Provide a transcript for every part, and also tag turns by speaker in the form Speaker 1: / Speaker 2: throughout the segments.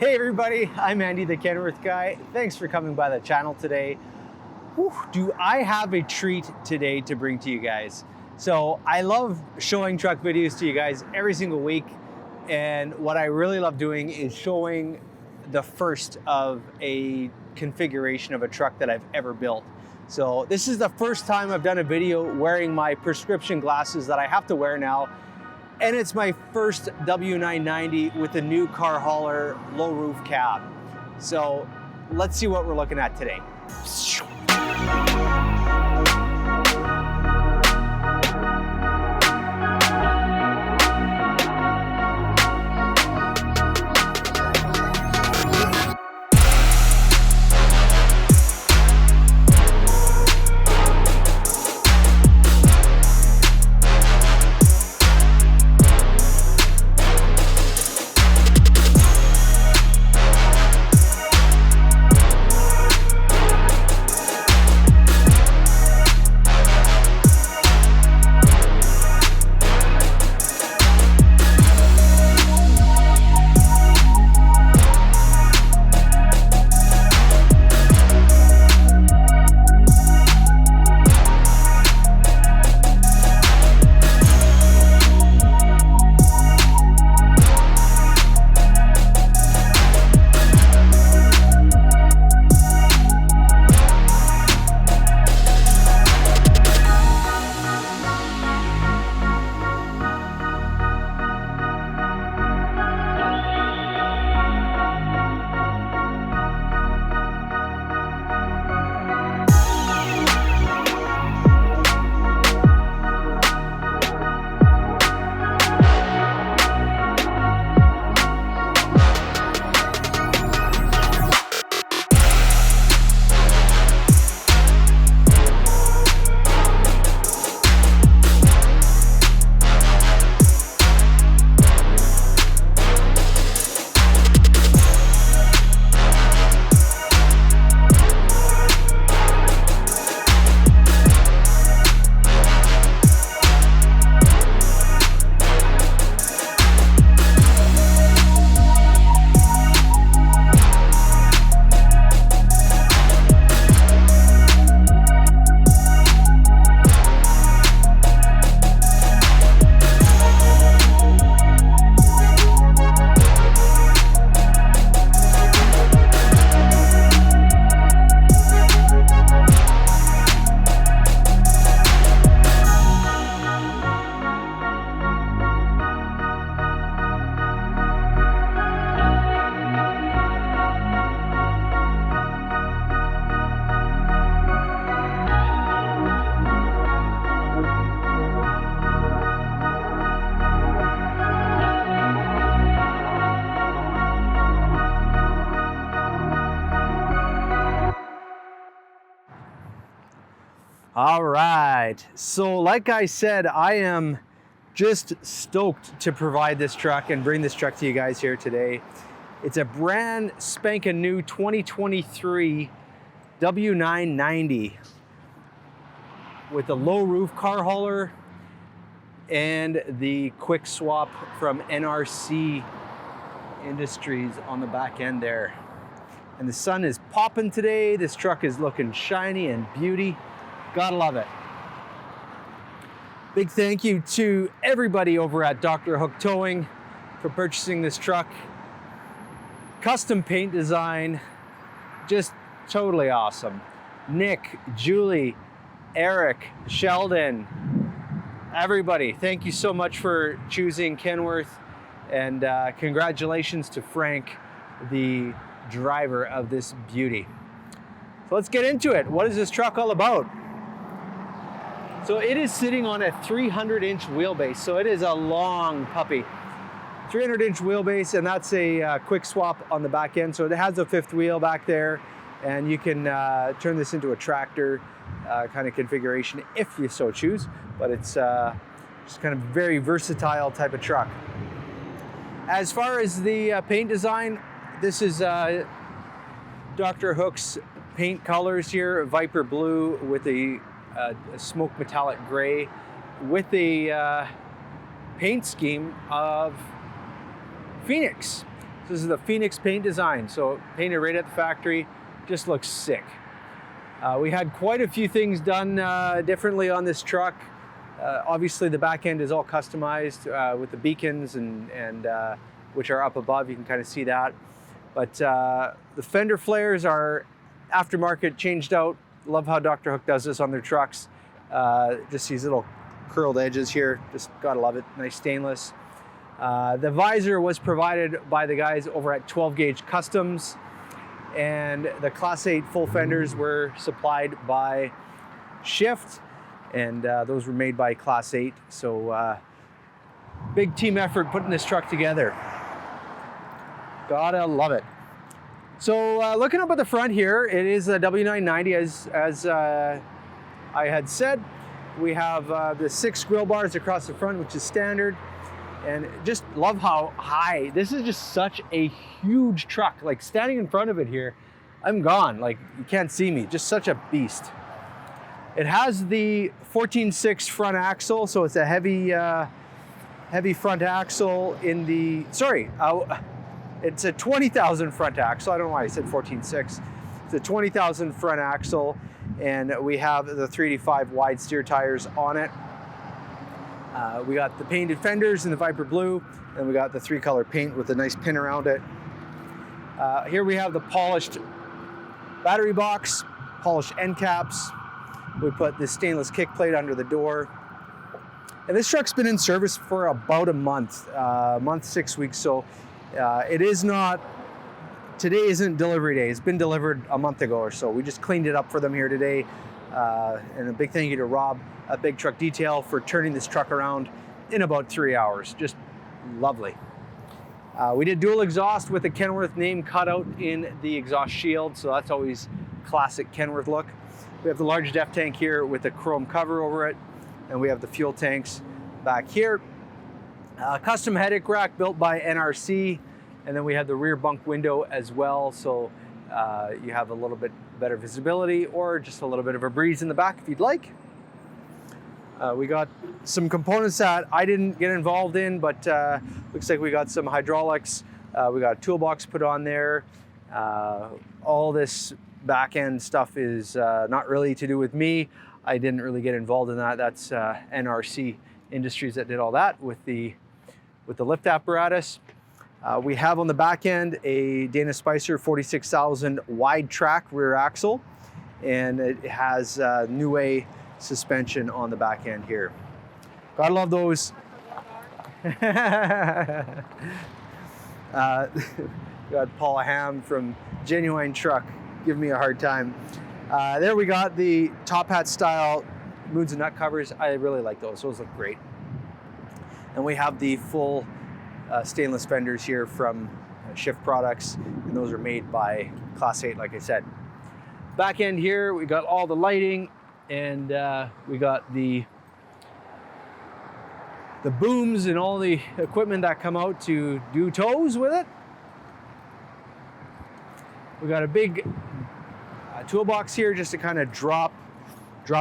Speaker 1: Hey everybody, I'm Andy the Kenworth Guy. Thanks for coming by the channel today. Whew, do I have a treat today to bring to you guys. So I love showing truck videos to you guys every single week, and what I really love doing is showing the first of a configuration of a truck that I've ever built. So this is the first time I've done a video wearing my prescription glasses that I have to wear now. And it's my first W990 with a new car hauler low roof cab. So let's see what we're looking at today. All right, so like I said, I am just stoked to provide this truck and bring this truck to you guys here today. It's a brand spanking new 2023 W990 with the low roof car hauler and the quick swap from NRC Industries on the back end there. And the sun is popping today. This truck is looking shiny and beauty. Gotta love it. Big thank you to everybody over at Dr. Hook Towing for purchasing this truck. Custom paint design, just totally awesome. Nick, Julie, Eric, Sheldon, everybody, thank you so much for choosing Kenworth, and congratulations to Frank, the driver of this beauty. So let's get into it. What is this truck all about? So it is sitting on a 300-inch wheelbase, so it is a long puppy. 300-inch wheelbase, and that's a quick swap on the back end. So it has a fifth wheel back there, and you can turn this into a tractor kind of configuration if you so choose, but it's just kind of very versatile type of truck. As far as the paint design, this is Dr. Hook's paint colors here, Viper Blue with a smoke metallic gray with the paint scheme of Phoenix. So this is the Phoenix paint design. So painted right at the factory, just looks sick. We had quite a few things done differently on this truck. Obviously the back end is all customized with the beacons and which are up above, you can kind of see that. But the fender flares are aftermarket, changed out. Love how Dr. Hook does this on their trucks. Just these little curled edges here, just gotta love it, nice stainless. The visor was provided by the guys over at 12 Gauge Customs, and the Class 8 full fenders were supplied by Shift, and those were made by Class 8. So big team effort putting this truck together. Gotta love it. So looking up at the front here, it is a W990 as I had said. We have the 6 grill bars across the front, which is standard. And just love how high, this is just such a huge truck. Like standing in front of it here, I'm gone. Like you can't see me, just such a beast. It has the 14.6 front axle, so it's a heavy front axle in the, it's a 20,000 front axle. I don't know why I said 14.6. It's a 20,000 front axle, and we have the 385 wide steer tires on it. We got the painted fenders in the Viper Blue, and we got the 3-color paint with a nice pin around it. Here we have the polished battery box, polished end caps. We put this stainless kick plate under the door. And this truck's been in service for about a month, 6 weeks. So it is not, today isn't delivery day. It's been delivered a month ago or so. We just cleaned it up for them here today. And a big thank you to Rob at Big Truck Detail for turning this truck around in about 3 hours. Just lovely. We did dual exhaust with the Kenworth name cut out in the exhaust shield, so that's always classic Kenworth look. We have the large def tank here with a chrome cover over it, and we have the fuel tanks back here. Custom headache rack built by NRC, and then we have the rear bunk window as well, so you have a little bit better visibility or just a little bit of a breeze in the back if you'd like. We got some components that I didn't get involved in, but looks like we got some hydraulics. We got a toolbox put on there. All this back end stuff is not really to do with me. I didn't really get involved in that. That's NRC Industries that did all that with the lift apparatus. We have on the back end a Dana Spicer 46,000 wide track rear axle, and it has New Way suspension on the back end here. Gotta love those. Got Paul Ham from Genuine Truck giving me a hard time. There we got the top hat style moons and nut covers. I really like those. Those look great. And we have the full stainless fenders here from Shift Products, and those are made by Class 8, like I said. Back end here, we got all the lighting, and we got the booms and all the equipment that come out to do tows with it. We got a big toolbox here just to kind of drop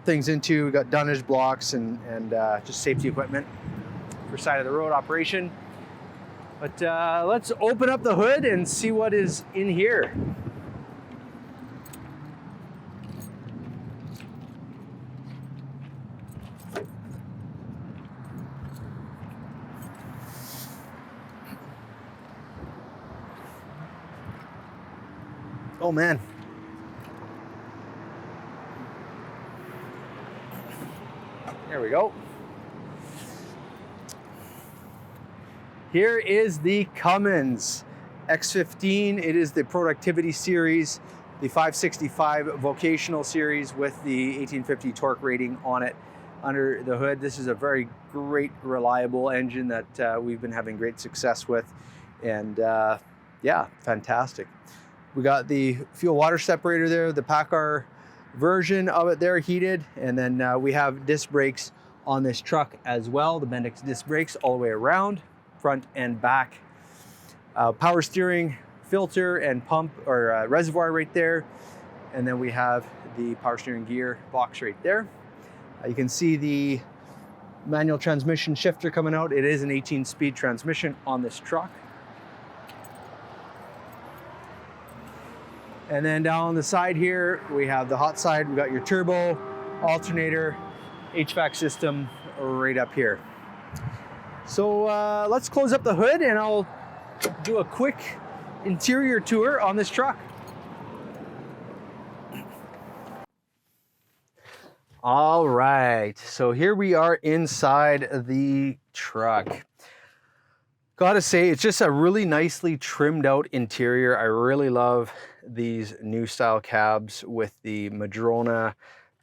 Speaker 1: things into. We got dunnage blocks and just safety equipment for side of the road operation. But let's open up the hood and see what is in here. Oh man. There we go. Here is the Cummins X15. It is the Productivity Series, the 565 Vocational Series with the 1850 torque rating on it under the hood. This is a very great, reliable engine that we've been having great success with. And yeah, fantastic. We got the fuel water separator there, the PACCAR version of it there, heated. And then we have disc brakes on this truck as well, the Bendix disc brakes all the way around, front and back. Power steering filter and pump or reservoir right there. And then we have the power steering gear box right there. You can see the manual transmission shifter coming out. It is an 18-speed transmission on this truck. And then down on the side here, we have the hot side. We got your turbo, alternator, HVAC system right up here. So let's close up the hood and I'll do a quick interior tour on this truck. All right, so here we are inside the truck. Gotta say, it's just a really nicely trimmed out interior. I really love these new style cabs with the Madrona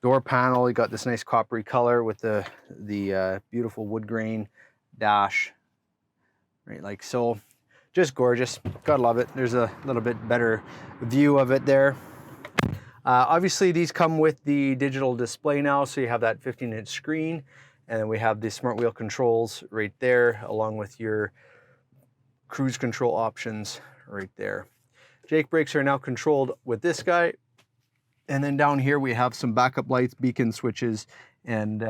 Speaker 1: door panel. You got this nice coppery color with the beautiful wood grain dash, right like so. Just gorgeous, gotta love it. There's a little bit better view of it there. Obviously these come with the digital display now, so you have that 15-inch screen, and then we have the smart wheel controls right there, along with your cruise control options right there. Jake brakes are now controlled with this guy, and then down here we have some backup lights, beacon switches, and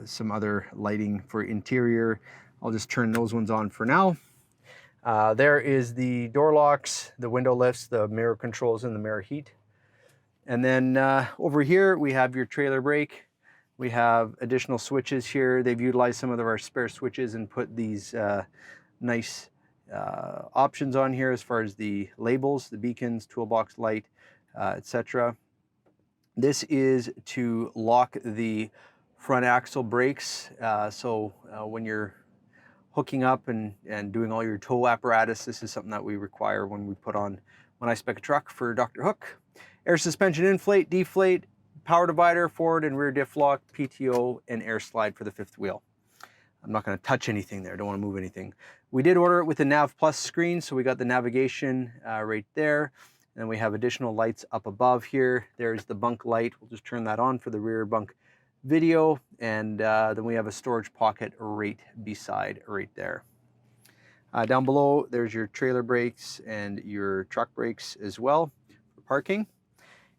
Speaker 1: some other lighting for interior. I'll just turn those ones on for now. There is the door locks, the window lifts, the mirror controls, and the mirror heat. And then over here, we have your trailer brake. We have additional switches here. They've utilized some of our spare switches and put these nice options on here as far as the labels, the beacons, toolbox light, etc. This is to lock the front axle brakes. So when you're hooking up and doing all your tow apparatus, this is something that we require when I spec a truck for Dr. Hook. Air suspension inflate, deflate, power divider, forward and rear diff lock, PTO, and air slide for the fifth wheel. I'm not going to touch anything there, don't want to move anything. We did order it with the Nav Plus screen, so we got the navigation right there. And then we have additional lights up above here. There's the bunk light. We'll just turn that on for the rear bunk video. And then we have a storage pocket right beside right there. Down below, there's your trailer brakes and your truck brakes as well for parking.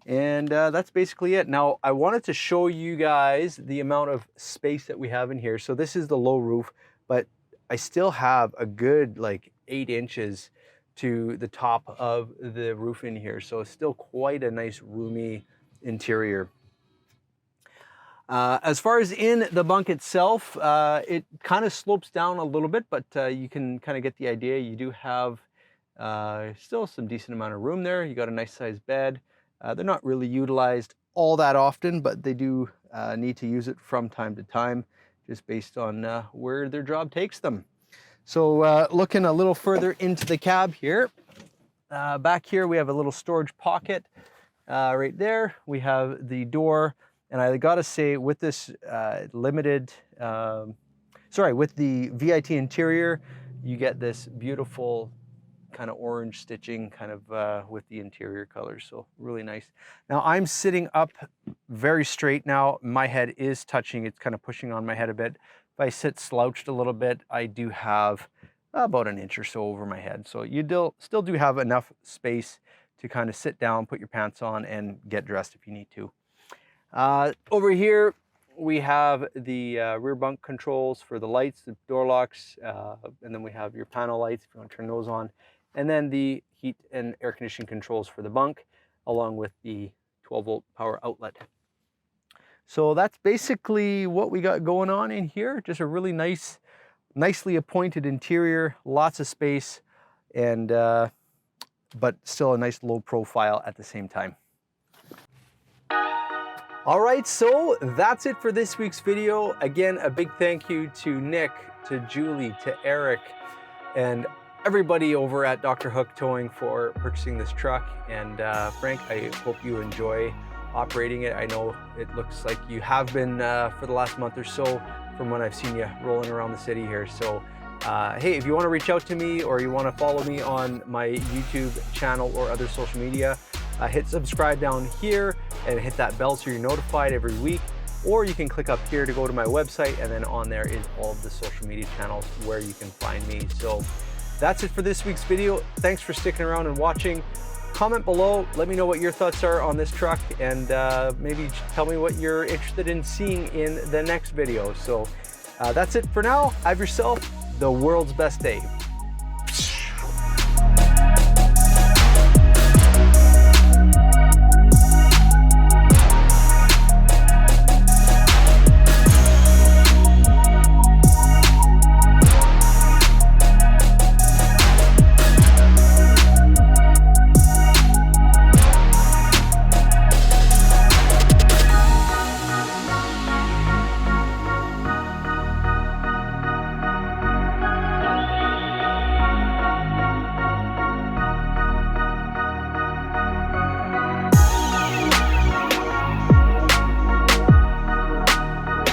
Speaker 1: And that's basically it. Now, I wanted to show you guys the amount of space that we have in here. So this is the low roof, but I still have a good like 8 inches to the top of the roof in here. So it's still quite a nice roomy interior. As far as in the bunk itself, it kind of slopes down a little bit, but you can kind of get the idea. You do have still some decent amount of room there. You got a nice sized bed. They're not really utilized all that often, but they do need to use it from time to time, just based on where their job takes them. So looking a little further into the cab here, back here we have a little storage pocket right there. We have the door, and I gotta say, with this with the VIT interior, you get this beautiful kind of orange stitching kind of with the interior colors, so really nice. Now I'm sitting up very straight now. My head is touching, it's kind of pushing on my head a bit. If I sit slouched a little bit, I do have about an inch or so over my head. So you still do have enough space to kind of sit down, put your pants on, and get dressed if you need to. Over here, we have the rear bunk controls for the lights, the door locks, and then we have your panel lights if you want to turn those on. And then the heat and air conditioning controls for the bunk, along with the 12-volt power outlet. So that's basically what we got going on in here. Just a really nicely appointed interior, lots of space, and but still a nice low profile at the same time. All right, so that's it for this week's video. Again, a big thank you to Nick, to Julie, to Eric, and everybody over at Dr. Hook Towing for purchasing this truck. And Frank, I hope you enjoy operating it. I know it looks like you have been for the last month or so from when I've seen you rolling around the city here. So hey, if you want to reach out to me or you want to follow me on my YouTube channel or other social media, hit subscribe down here and hit that bell so you're notified every week. Or you can click up here to go to my website, and then on there is all of the social media channels where you can find me. So that's it for this week's video. Thanks for sticking around and watching. Comment below, let me know what your thoughts are on this truck, and maybe tell me what you're interested in seeing in the next video. So that's it for now. Have yourself the world's best day.